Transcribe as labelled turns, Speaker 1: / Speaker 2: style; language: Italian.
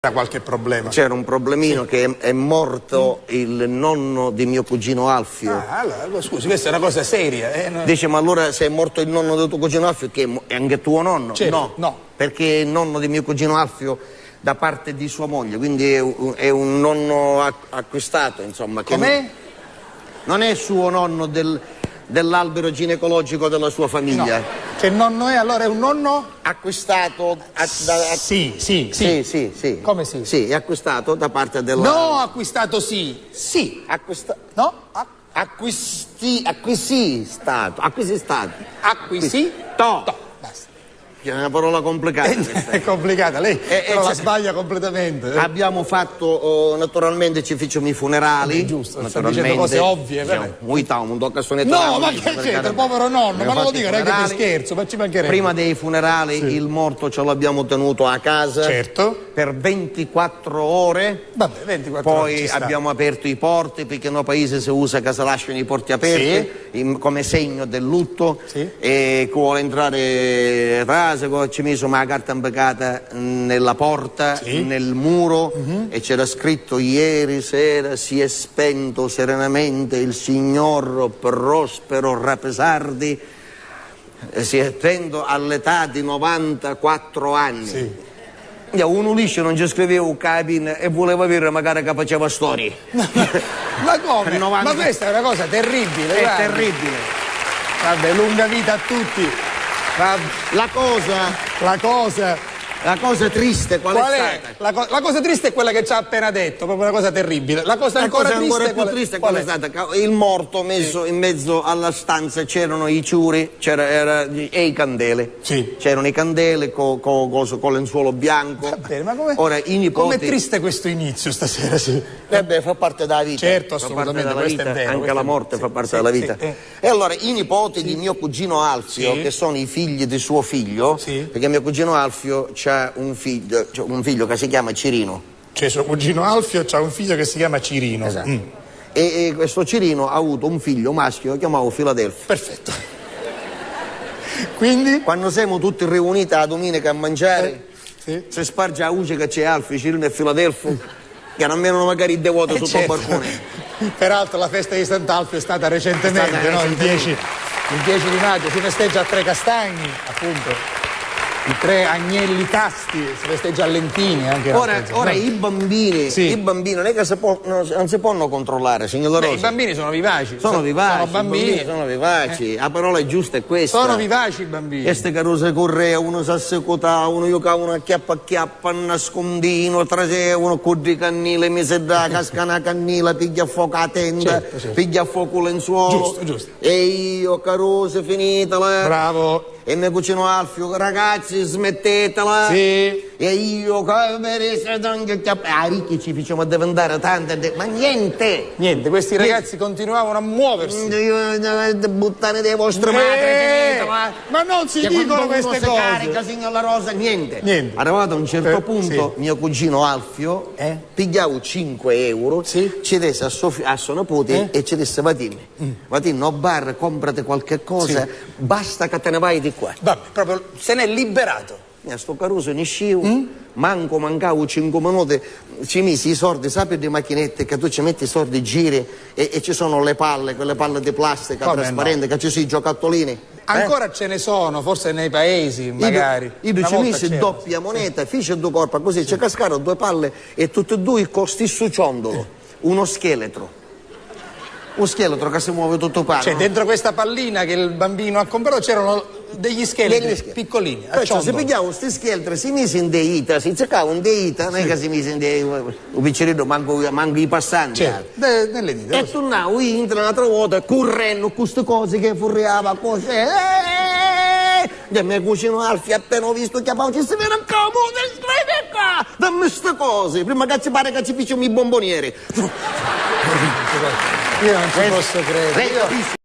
Speaker 1: C'era qualche problema?
Speaker 2: C'era un problemino, che è morto il nonno di mio cugino Alfio.
Speaker 1: Ah, allora, scusi, questa è una cosa seria. No?
Speaker 2: Dice, ma allora se è morto il nonno di tuo cugino Alfio, che è anche tuo nonno?
Speaker 1: Certo, no.
Speaker 2: Perché il nonno di mio cugino Alfio da parte di sua moglie, quindi è un nonno acquistato, insomma.
Speaker 1: Com'è?
Speaker 2: Non è suo nonno dell'albero ginecologico della sua famiglia.
Speaker 1: No. Che nonno è? Allora è un nonno?
Speaker 2: Acquistato
Speaker 1: Sì.
Speaker 2: Sì.
Speaker 1: Come sì?
Speaker 2: Sì, è acquistato da parte della...
Speaker 1: No, acquistato sì.
Speaker 2: Sì,
Speaker 1: No?
Speaker 2: Acquisistato.
Speaker 1: Acquisito. Basta.
Speaker 2: È una parola complicata.
Speaker 1: È complicata, lei però la sbaglia completamente.
Speaker 2: Abbiamo fatto, naturalmente ci facciamo i funerali.
Speaker 1: Giusto, sta dicendo cose ovvie.
Speaker 2: Non tocca
Speaker 1: no, ma che c'entra, il povero nonno, ma non lo dica neanche per scherzo, ma ci mancherebbe.
Speaker 2: Prima dei funerali il morto ce l'abbiamo tenuto a casa.
Speaker 1: Certo.
Speaker 2: Per 24 ore.
Speaker 1: Vabbè, 24 ore.
Speaker 2: Poi abbiamo aperto i porti, perché nel paese si usa che si lasciano i porti aperti, come segno del lutto.
Speaker 1: Sì.
Speaker 2: E chi vuole entrare ci messo una carta imbecata nella porta, nel muro, e c'era scritto: ieri sera si è spento serenamente il signor Prospero Rapesardi, si è spento all'età di 94 anni.
Speaker 1: Sì.
Speaker 2: Uno liscio non ci scriveva un capin e voleva vedere magari che faceva storie.
Speaker 1: Ma come? Ma questa è una cosa terribile.
Speaker 2: È
Speaker 1: guarda.
Speaker 2: terribile.
Speaker 1: Vabbè, lunga vita a tutti.
Speaker 2: La cosa triste qual è stata?
Speaker 1: La cosa triste è quella che ci ha appena detto, proprio una cosa terribile. La cosa ancora
Speaker 2: più triste qual è stata? Il morto messo in mezzo alla stanza, c'erano i ciuri e i candele.
Speaker 1: Sì.
Speaker 2: C'erano i candele con lenzuolo bianco.
Speaker 1: Va bene, ma come?
Speaker 2: Ora, i nipoti...
Speaker 1: Com'è triste questo inizio stasera, sì.
Speaker 2: Fa parte della vita.
Speaker 1: Certo, assolutamente, questo è vero.
Speaker 2: Anche la morte fa parte della vita. E allora i nipoti di mio cugino Alfio, che sono i figli di suo figlio, perché mio cugino Alfio c'ha un figlio che si chiama Cirino.
Speaker 1: Cioè suo cugino Alfio c'ha un figlio che si chiama Cirino.
Speaker 2: Esatto. E questo Cirino ha avuto un figlio maschio che chiamavo Filadelfo.
Speaker 1: Perfetto. Quindi?
Speaker 2: Quando siamo tutti riuniti la domenica a mangiare, si sparge la voce che c'è Alfio, Cirino e Filadelfo, che non vengono magari i devoti sotto il balcone.
Speaker 1: Peraltro la festa di Sant'Alfio è stata recentemente, no? Il 10 di maggio si festeggia a Tre Castagni, appunto. I tre agnelli casti, si festeggia a Lentini anche.
Speaker 2: Ora i bambini non è che non si possono controllare, signor La Rosa.
Speaker 1: I bambini sono vivaci.
Speaker 2: Sono
Speaker 1: bambini.
Speaker 2: Sono vivaci. La parola giusta è questa.
Speaker 1: Sono vivaci i bambini.
Speaker 2: Queste carose correa, uno si assecutava, uno giocava una chiappa, nascondino, uno corri cannile, mi si dà, casca una cannila, piglia a fuoco la tenda, piglia a fuoco il lenzuolo.
Speaker 1: Giusto.
Speaker 2: E io, carose, finitela.
Speaker 1: Bravo.
Speaker 2: E mio cugino Alfio, ragazzi, smettetela.
Speaker 1: Sì.
Speaker 2: E io, ricchi ci facciamo diventare tante, ma niente.
Speaker 1: Niente, questi ragazzi continuavano a muoversi.
Speaker 2: Buttare dei vostri madri,
Speaker 1: ma non si dicono queste cose.
Speaker 2: Carica, signor La Rosa, niente. Arrivato a un certo punto, mio cugino Alfio pigliavo 5 euro, ci desse a suo nipote e ci disse: Vatino, a bar, comprate qualche cosa, basta che te ne vai di qua.
Speaker 1: Vabbè, proprio se n'è liberato.
Speaker 2: Sto caruso ne scivo, mancavo 5 minuti, ci misi i soldi, sappi di macchinette che tu ci metti i soldi, giri e ci sono le palle, quelle palle di plastica trasparente, che ci sono i giocattolini.
Speaker 1: Ancora ce ne sono, forse nei paesi, magari.
Speaker 2: Io ci misi doppia moneta, fece due corpi così, ci cascarono 2 palle e tutti e 2 con stesso ciondolo, uno scheletro. Un scheletro che si muove tutto paro.
Speaker 1: Cioè, dentro questa pallina che il bambino ha comprato c'erano degli scheletri piccolini.
Speaker 2: Perciò si pigliava questi scheletri, si mise in deita, si cercava un deita, non è che si mise in deita, un piccerino manco i passanti.
Speaker 1: Nelle dita.
Speaker 2: E tornavo io un'altra volta correndo con queste cose che furriava così. E mio cugino Alfio appena ho visto che ci si vede qua, dammi queste cose, prima che ci pare che ci facciamo i bombonieri.
Speaker 1: Io non ci posso credere.